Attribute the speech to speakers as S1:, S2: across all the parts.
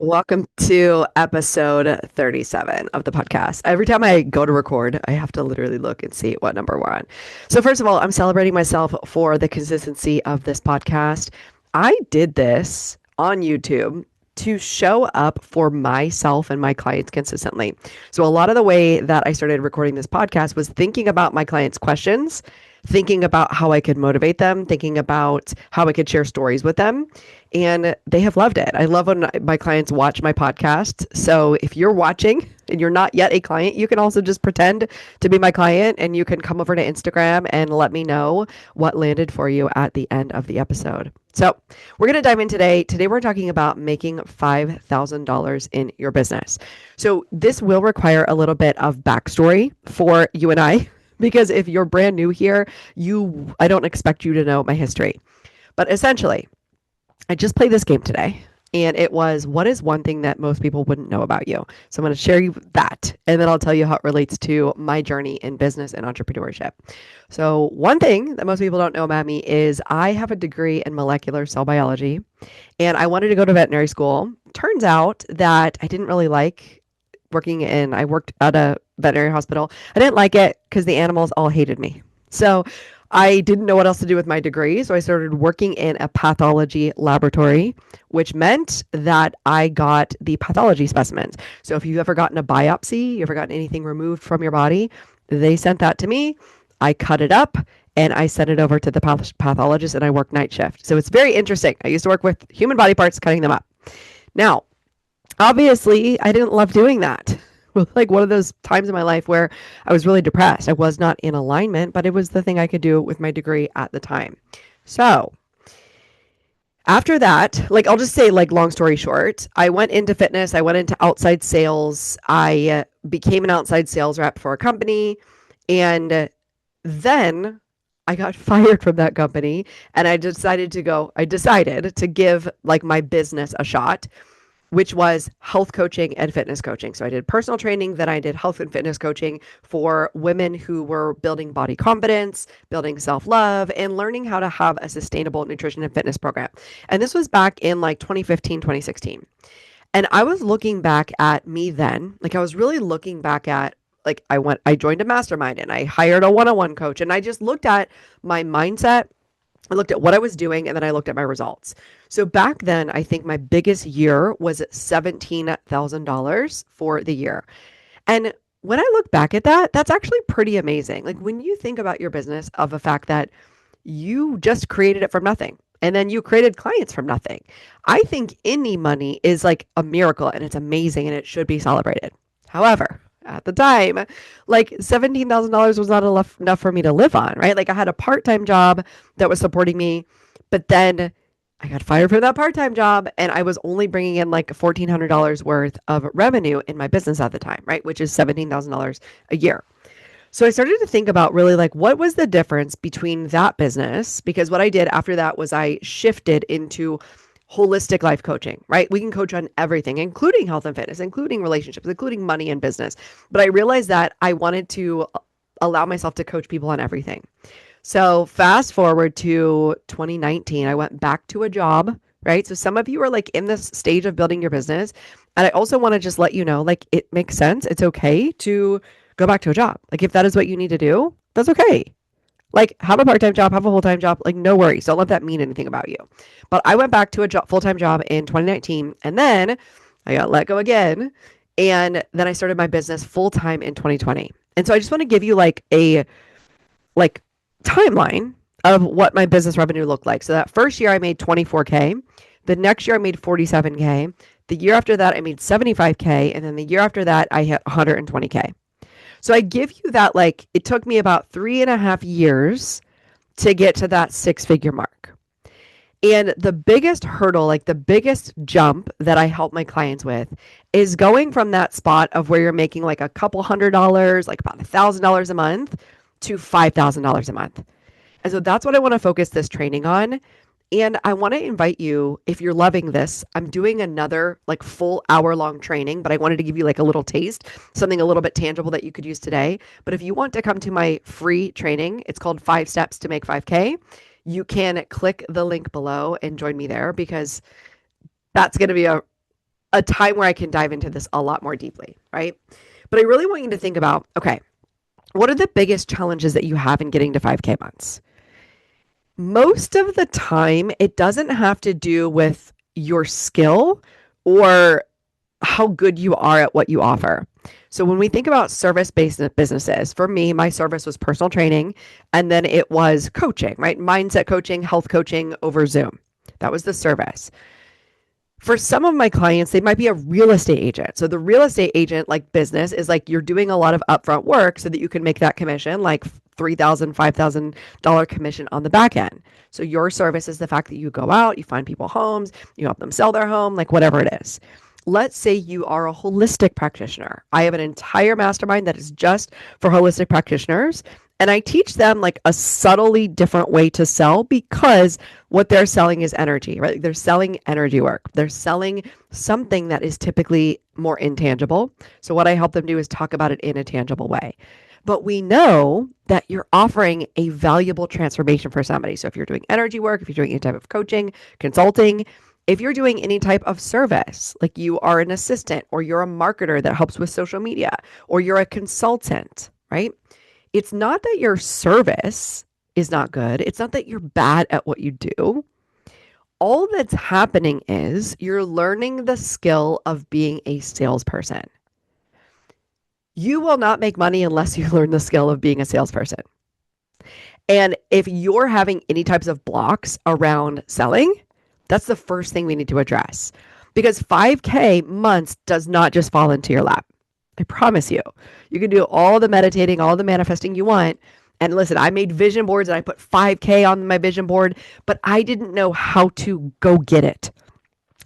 S1: Welcome to episode 37 of the podcast. Every time I go to record, I have to literally look and see what number we're on. So, first of all, I'm celebrating myself for the consistency of this podcast. I did this on YouTube to show up for myself and my clients consistently. So, a lot of the way that I started recording this podcast was thinking about my clients' questions, thinking about how I could motivate them, thinking about how I could share stories with them. And they have loved it. I love when my clients watch my podcast. So if you're watching and you're not yet a client, you can also just pretend to be my client and you can come over to Instagram and let me know what landed for you at the end of the episode. So we're going to dive in today. Today, we're talking about making $5,000 in your business. So this will require a little bit of backstory for you and I, because if you're brand new here, I don't expect you to know my history. But essentially, I just played this game today, and it was, what is one thing that most people wouldn't know about you? So I'm going to share you that, and then I'll tell you how it relates to my journey in business and entrepreneurship. So one thing that most people don't know about me is I have a degree in molecular cell biology, and I wanted to go to veterinary school. Turns out that I didn't really like I worked at a veterinary hospital. I didn't like it because the animals all hated me. So I didn't know what else to do with my degree. So I started working in a pathology laboratory, which meant that I got the pathology specimens. So if you've ever gotten a biopsy, you ever gotten anything removed from your body, they sent that to me. I cut it up and I sent it over to the pathologist, and I work night shift. So it's very interesting. I used to work with human body parts, cutting them up. Now, obviously, I didn't love doing that. Like one of those times in my life where I was really depressed. I was not in alignment, but it was the thing I could do with my degree at the time. So after that, like I'll just say, like, long story short, I went into fitness. I went into outside sales. I became an outside sales rep for a company. And then I got fired from that company, and I decided to give like my business a shot, which was health coaching and fitness coaching. So I did personal training, then I did health and fitness coaching for women who were building body confidence, building self-love, and learning how to have a sustainable nutrition and fitness program. And this was back in like 2015, 2016. And I was looking back at me then, like I was really looking back at, like, I joined a mastermind and I hired a one-on-one coach, and I just looked at my mindset. I looked at what I was doing, and then I looked at my results. So back then, I think my biggest year was $17,000 for the year. And when I look back at that, that's actually pretty amazing. Like when you think about your business, of the fact that you just created it from nothing, and then you created clients from nothing. I think any money is like a miracle, and it's amazing, and it should be celebrated. However, at the time, like $17,000 was not enough for me to live on, right? Like I had a part-time job that was supporting me, but then I got fired from that part-time job, and I was only bringing in like $1,400 worth of revenue in my business at the time, right? Which is $17,000 a year. So I started to think about, really, like, what was the difference between that business? Because what I did after that was I shifted into holistic life coaching, right? We can coach on everything, including health and fitness, including relationships, including money and business. But I realized that I wanted to allow myself to coach people on everything. So fast forward to 2019, I went back to a job, right? So some of you are like in this stage of building your business. And I also want to just let you know, like, it makes sense. It's okay to go back to a job. Like if that is what you need to do, that's okay. Like have a part-time job, have a full-time job, like no worries. Don't let that mean anything about you. But I went back to a full-time job in 2019, and then I got let go again. And then I started my business full-time in 2020. And so I just want to give you like a like timeline of what my business revenue looked like. So that first year I made 24K. The next year I made 47K. The year after that I made 75K. And then the year after that I hit 120K. So I give you that, like, it took me about 3.5 years to get to that six-figure mark. And the biggest hurdle, like the biggest jump that I help my clients with, is going from that spot of where you're making like a couple $100, like about $1,000 a month, to $5,000 a month. And so that's what I want to focus this training on. And I want to invite you, if you're loving this, I'm doing another like full hour-long training, but I wanted to give you like a little taste, something a little bit tangible that you could use today. But if you want to come to my free training, it's called 5 Steps to Make 5K. You can click the link below and join me there, because that's going to be a a time where I can dive into this a lot more deeply, right? But I really want you to think about, okay, what are the biggest challenges that you have in getting to 5K months? Most of the time, it doesn't have to do with your skill or how good you are at what you offer. So when we think about service-based businesses, for me, my service was personal training, and then it was coaching, right? Mindset coaching, health coaching over Zoom. That was the service. For some of my clients, they might be a real estate agent. So the real estate agent like business is like you're doing a lot of upfront work so that you can make that commission, like $3,000, $5,000 commission on the back end. So your service is the fact that you go out, you find people homes, you help them sell their home, like whatever it is. Let's say you are a holistic practitioner. I have an entire mastermind that is just for holistic practitioners. And I teach them like a subtly different way to sell because what they're selling is energy, right? They're selling energy work. They're selling something that is typically more intangible. So what I help them do is talk about it in a tangible way. But we know that you're offering a valuable transformation for somebody. So if you're doing energy work, if you're doing any type of coaching, consulting, if you're doing any type of service, like you are an assistant or you're a marketer that helps with social media or you're a consultant, right? It's not that your service is not good. It's not that you're bad at what you do. All that's happening is you're learning the skill of being a salesperson. You will not make money unless you learn the skill of being a salesperson. And if you're having any types of blocks around selling, that's the first thing we need to address. Because 5K months does not just fall into your lap. I promise you. You can do all the meditating, all the manifesting you want. And listen, I made vision boards and I put 5K on my vision board, but I didn't know how to go get it.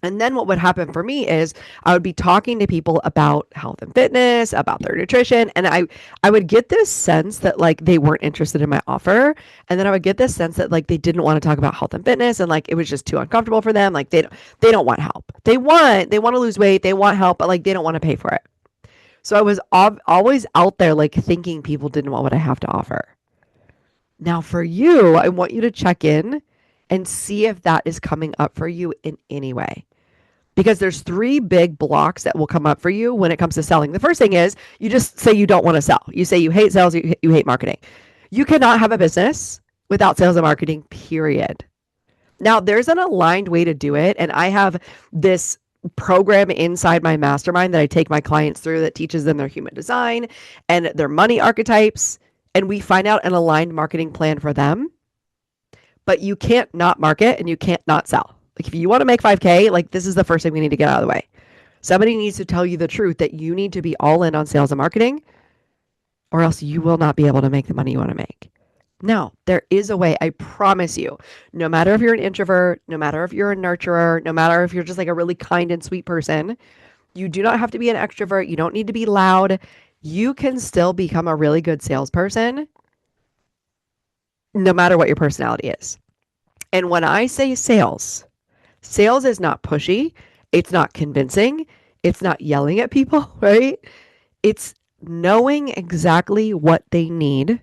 S1: And then what would happen for me is I would be talking to people about health and fitness, about their nutrition. And I would get this sense that like they weren't interested in my offer. And then I would get this sense that like they didn't want to talk about health and fitness and like it was just too uncomfortable for them. Like they don't want help. They want to lose weight. They want help, but like they don't want to pay for it. So I was always out there like thinking people didn't want what I have to offer. Now for you, I want you to check in and see if that is coming up for you in any way. Because there's 3 big blocks that will come up for you when it comes to selling. The first thing is you just say you don't want to sell. You say you hate sales, you hate marketing. You cannot have a business without sales and marketing, period. Now, there's an aligned way to do it. And I have this program inside my mastermind that I take my clients through that teaches them their human design and their money archetypes. And we find out an aligned marketing plan for them. But you can't not market and you can't not sell. Like if you want to make 5K, like this is the first thing we need to get out of the way. Somebody needs to tell you the truth that you need to be all in on sales and marketing or else you will not be able to make the money you want to make. Now, there is a way, I promise you, no matter if you're an introvert, no matter if you're a nurturer, no matter if you're just like a really kind and sweet person, you do not have to be an extrovert. You don't need to be loud. You can still become a really good salesperson no matter what your personality is. And when I say sales, sales is not pushy. It's not convincing. It's not yelling at people, right? It's knowing exactly what they need,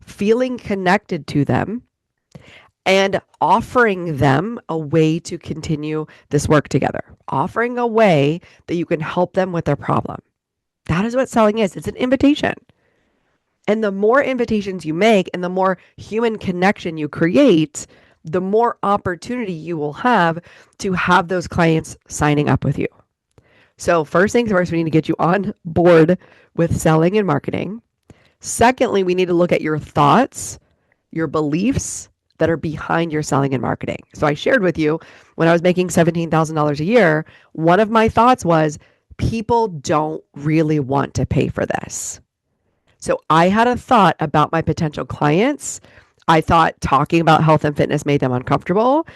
S1: feeling connected to them, and offering them a way to continue this work together, offering a way that you can help them with their problem. That is what selling is. It's an invitation. And the more invitations you make and the more human connection you create, the more opportunity you will have to have those clients signing up with you. So first things first, we need to get you on board with selling and marketing. Secondly, we need to look at your thoughts, your beliefs that are behind your selling and marketing. So I shared with you when I was making $17,000 a year, one of my thoughts was people don't really want to pay for this. So I had a thought about my potential clients. I thought talking about health and fitness made them uncomfortable.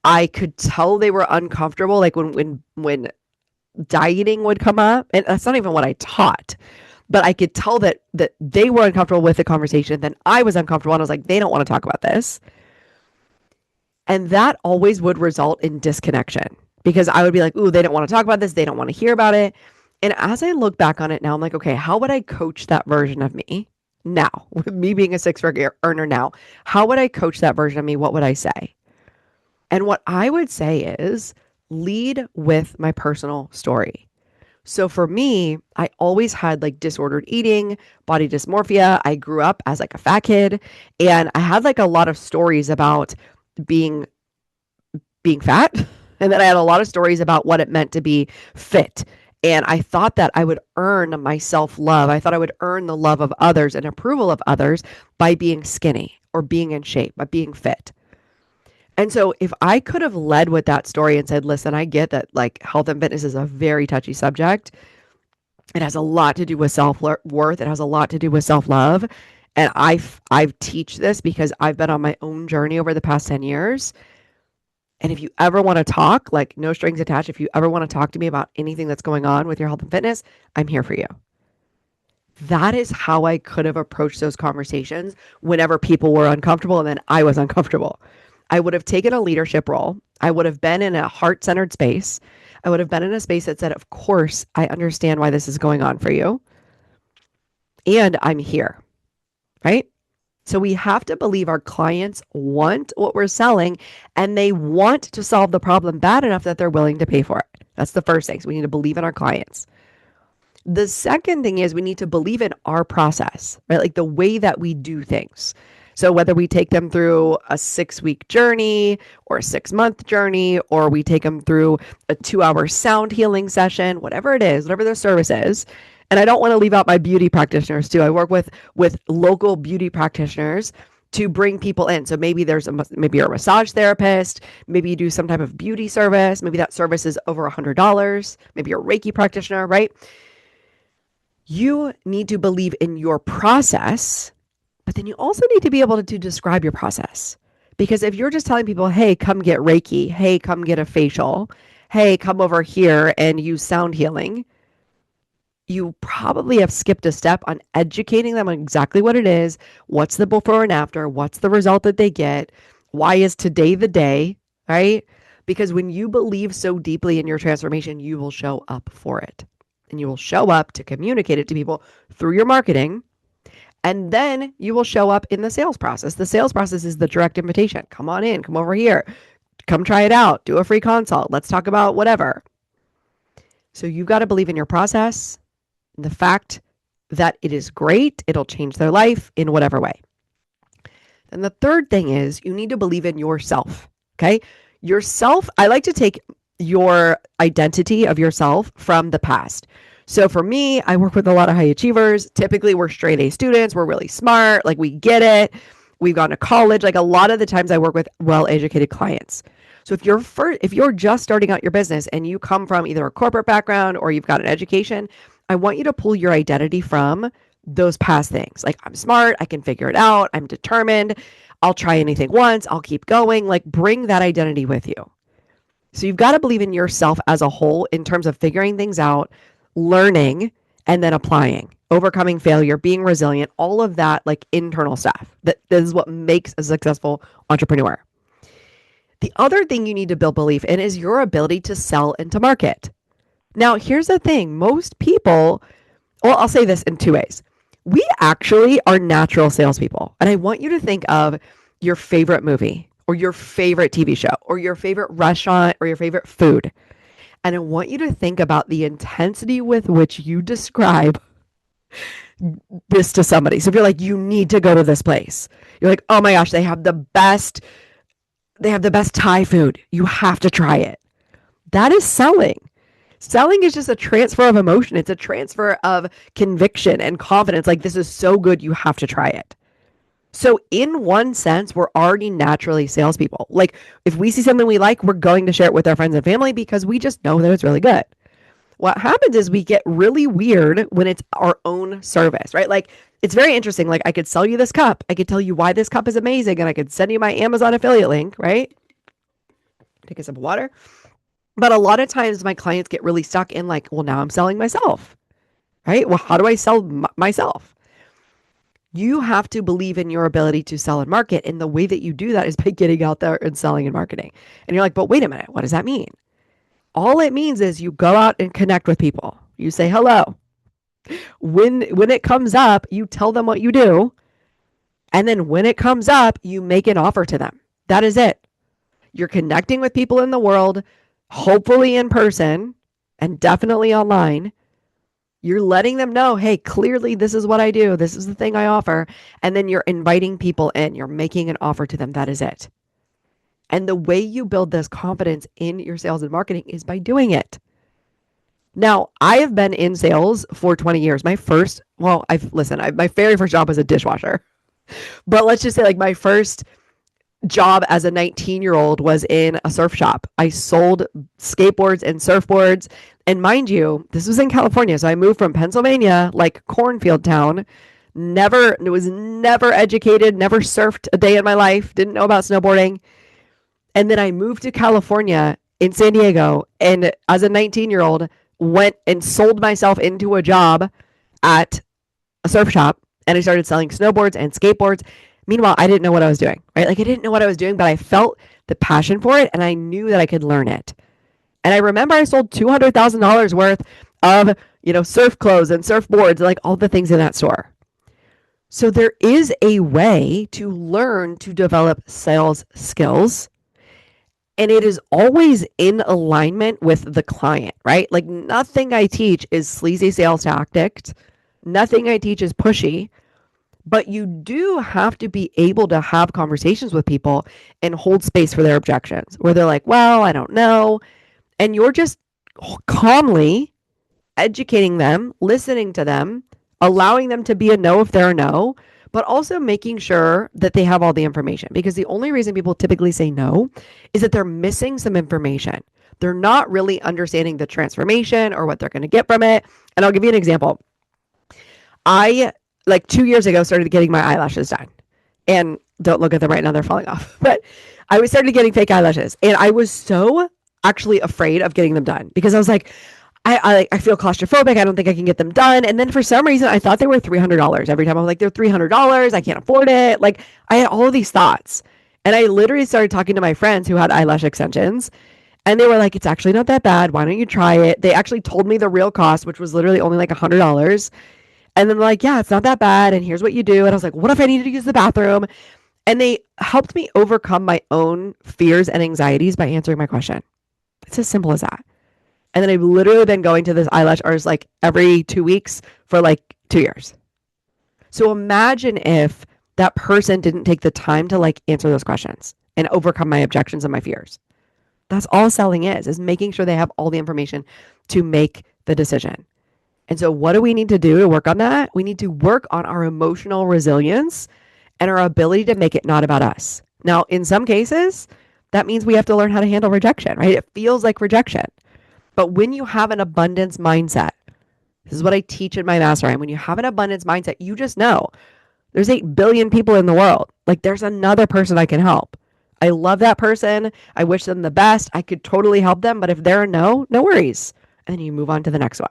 S1: I could tell they were uncomfortable, like when dieting would come up, and that's not even what I taught, but I could tell that they were uncomfortable with the conversation. Then I was uncomfortable, and I was like, they don't want to talk about this, and that always would result in disconnection because I would be like, ooh, they don't want to talk about this. They don't want to hear about it. And as I look back on it now, I'm like, okay, how would I coach that version of me now? With me being a 6-figure earner now, how would I coach that version of me? What would I say? And what I would say is, lead with my personal story. So for me, I always had like disordered eating, body dysmorphia. I grew up as like a fat kid, and I had like a lot of stories about being fat. And then I had a lot of stories about what it meant to be fit. And I thought that I would earn my self-love. I thought I would earn the love of others and approval of others by being skinny or being in shape, by being fit. And so if I could have led with that story and said, listen, I get that like health and fitness is a very touchy subject. It has a lot to do with self-worth. It has a lot to do with self-love. And I teach this because I've been on my own journey over the past 10 years. And if you ever want to talk, like no strings attached, if you ever want to talk to me about anything that's going on with your health and fitness, I'm here for you. That is how I could have approached those conversations whenever people were uncomfortable and then I was uncomfortable. I would have taken a leadership role. I would have been in a heart-centered space. I would have been in a space that said, of course, I understand why this is going on for you. And I'm here, right? So we have to believe our clients want what we're selling and they want to solve the problem bad enough that they're willing to pay for it. That's the first thing. So we need to believe in our clients. The second thing is we need to believe in our process, right? Like the way that we do things. So whether we take them through a 6-week journey or a 6-month journey, or we take them through a 2-hour sound healing session, whatever it is, whatever their service is. And I don't want to leave out my beauty practitioners too. I work with local beauty practitioners to bring people in. So maybe maybe you're a massage therapist, maybe you do some type of beauty service, maybe that service is over $100, maybe you're a Reiki practitioner, right? You need to believe in your process, but then you also need to be able to describe your process. Because if you're just telling people, hey, come get Reiki, hey, come get a facial, hey, come over here and use sound healing, you probably have skipped a step on educating them on exactly what it is, what's the before and after, what's the result that they get, why is today the day, right? Because when you believe so deeply in your transformation, you will show up for it. And you will show up to communicate it to people through your marketing. And then you will show up in the sales process. The sales process is the direct invitation. Come on in, come over here, come try it out, do a free consult. Let's talk about whatever. So you've got to believe in your process, the fact that it is great, it'll change their life in whatever way. And the third thing is you need to believe in yourself, okay? Yourself, I like to take your identity of yourself from the past. So for me, I work with a lot of high achievers. Typically, we're straight A students. We're really smart. Like we get it. We've gone to college. Like a lot of the times I work with well-educated clients. So if you're just starting out your business and you come from either a corporate background or you've got an education, I want you to pull your identity from those past things. Like I'm smart, I can figure it out, I'm determined, I'll try anything once, I'll keep going. Like bring that identity with you. So you've got to believe in yourself as a whole in terms of figuring things out, learning, and then applying, overcoming failure, being resilient, all of that like internal stuff. That is what makes a successful entrepreneur. The other thing you need to build belief in is your ability to sell and to market. Now, here's the thing. Most people, well, I'll say this in 2 ways. We actually are natural salespeople. And I want you to think of your favorite movie or your favorite TV show or your favorite restaurant or your favorite food. And I want you to think about the intensity with which you describe this to somebody. So if you're like, you need to go to this place. You're like, oh my gosh, they have the best Thai food. You have to try it. That is selling. Selling is just a transfer of emotion. It's a transfer of conviction and confidence. Like, this is so good, you have to try it. So in one sense, we're already naturally salespeople. Like, if we see something we like, we're going to share it with our friends and family because we just know that it's really good. What happens is we get really weird when it's our own service, right? Like, it's very interesting. Like, I could sell you this cup. I could tell you why this cup is amazing, and I could send you my Amazon affiliate link, right? Take a sip of water. But a lot of times my clients get really stuck in like, well, now I'm selling myself, right? Well, how do I sell myself? You have to believe in your ability to sell and market. And the way that you do that is by getting out there and selling and marketing. And you're like, but wait a minute, what does that mean? All it means is you go out and connect with people. You say hello. When it comes up, you tell them what you do. And then when it comes up, you make an offer to them. That is it. You're connecting with people in the world. hopefully in person and definitely online. You're letting them know, hey, clearly this is what I do. This is the thing I offer. And then you're inviting people in. You're making an offer to them. That is it. And the way you build this confidence in your sales and marketing is by doing it. Now, I have been in sales for 20 years. My very first job was a dishwasher. But let's just say like my first job as a 19-year-old was in a surf shop. I sold skateboards and surfboards. And mind you, this was in California. So I moved from Pennsylvania, like cornfield town, was never educated, never surfed a day in my life, didn't know about snowboarding. And then I moved to California in San Diego. And as a 19-year-old, went and sold myself into a job at a surf shop. And I started selling snowboards and skateboards. Meanwhile, I didn't know what I was doing, right? Like I didn't know what I was doing, but I felt the passion for it and I knew that I could learn it. And I remember I sold $200,000 worth of, surf clothes and surfboards, like all the things in that store. So there is a way to learn to develop sales skills. And it is always in alignment with the client, right? Like nothing I teach is sleazy sales tactics. Nothing I teach is pushy. But you do have to be able to have conversations with people and hold space for their objections where they're like, well, I don't know. And you're just calmly educating them, listening to them, allowing them to be a no if they're a no, but also making sure that they have all the information. Because the only reason people typically say no is that they're missing some information. They're not really understanding the transformation or what they're going to get from it. And I'll give you an example. I, like 2 years ago, started getting my eyelashes done. And don't look at them right now, they're falling off. But I started getting fake eyelashes. And I was so actually afraid of getting them done because I was like, I feel claustrophobic. I don't think I can get them done. And then for some reason, I thought they were $300 every time. I was like, they're $300. I can't afford it. Like I had all of these thoughts. And I literally started talking to my friends who had eyelash extensions. And they were like, it's actually not that bad. Why don't you try it? They actually told me the real cost, which was literally only like $100. And then they're like, yeah, it's not that bad. And here's what you do. And I was like, what if I needed to use the bathroom? And they helped me overcome my own fears and anxieties by answering my question. It's as simple as that. And then I've literally been going to this eyelash artist like every 2 weeks for like 2 years. So imagine if that person didn't take the time to like answer those questions and overcome my objections and my fears. That's all selling is making sure they have all the information to make the decision. And so what do we need to do to work on that? We need to work on our emotional resilience and our ability to make it not about us. Now, in some cases, that means we have to learn how to handle rejection, right? It feels like rejection. But when you have an abundance mindset, this is what I teach in my mastermind. When you have an abundance mindset, you just know there's 8 billion people in the world. Like there's another person I can help. I love that person. I wish them the best. I could totally help them. But if they're a no, no worries. And then you move on to the next one.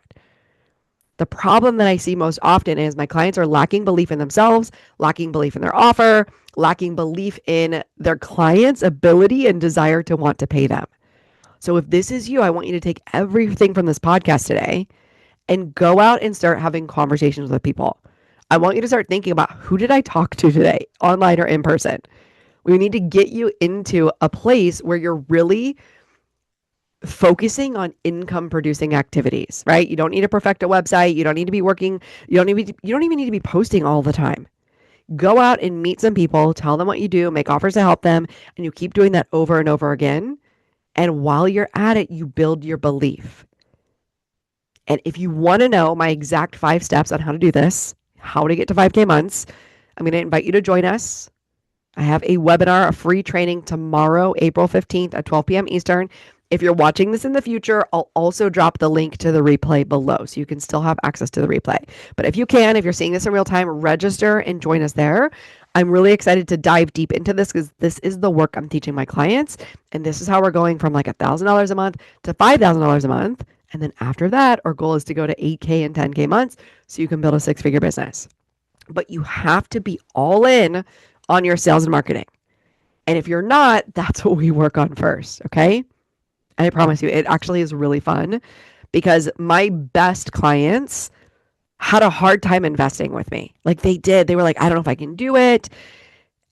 S1: The problem that I see most often is my clients are lacking belief in themselves, lacking belief in their offer, lacking belief in their client's ability and desire to want to pay them. So if this is you, I want you to take everything from this podcast today and go out and start having conversations with people. I want you to start thinking about who did I talk to today, online or in person. We need to get you into a place where you're really focusing on income producing activities, right? You don't need to perfect a website. You don't need to be working. You don't even need to be posting all the time. Go out and meet some people, tell them what you do, make offers to help them, and you keep doing that over and over again. And while you're at it, you build your belief. And if you want to know my exact 5 steps on how to do this, how to get to 5K months, I'm going to invite you to join us. I have a webinar, a free training tomorrow, April 15th at 12 p.m. Eastern. If you're watching this in the future, I'll also drop the link to the replay below so you can still have access to the replay. But if you're seeing this in real time, register and join us there. I'm really excited to dive deep into this because this is the work I'm teaching my clients. And this is how we're going from like $1,000 a month to $5,000 a month. And then after that, our goal is to go to 8K and 10K months so you can build a 6-figure business. But you have to be all in on your sales and marketing. And if you're not, that's what we work on first, okay? And I promise you, it actually is really fun because my best clients had a hard time investing with me. Like they did. They were like, I don't know if I can do it.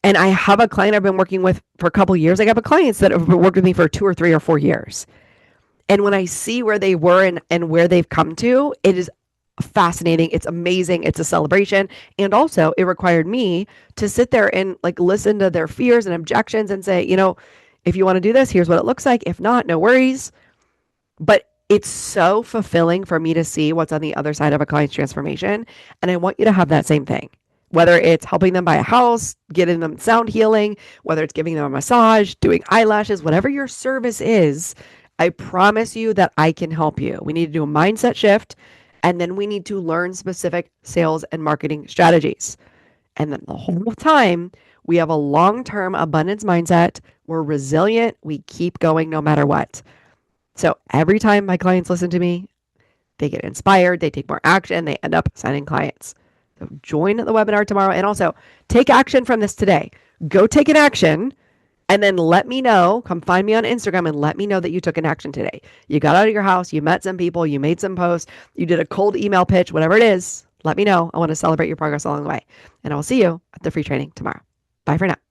S1: And I have a client I've been working with for a couple of years. I have clients that have worked with me for 2 or 3 or 4 years. And when I see where they were and where they've come to, it is fascinating. It's amazing. It's a celebration. And also, it required me to sit there and like listen to their fears and objections and say, if you want to do this, here's what it looks like. If not, no worries. But it's so fulfilling for me to see what's on the other side of a client's transformation. And I want you to have that same thing. Whether it's helping them buy a house, getting them sound healing, whether it's giving them a massage, doing eyelashes, whatever your service is, I promise you that I can help you. We need to do a mindset shift, and then we need to learn specific sales and marketing strategies. And then the whole time, we have a long-term abundance mindset. We're resilient. We keep going no matter what. So every time my clients listen to me, they get inspired, they take more action, they end up signing clients. So join the webinar tomorrow, and also take action from this today. Go take an action, and then let me know. Come find me on Instagram and let me know that you took an action today. You got out of your house, you met some people, you made some posts, you did a cold email pitch, whatever it is. Let me know. I want to celebrate your progress along the way. And I will see you at the free training tomorrow. Bye for now.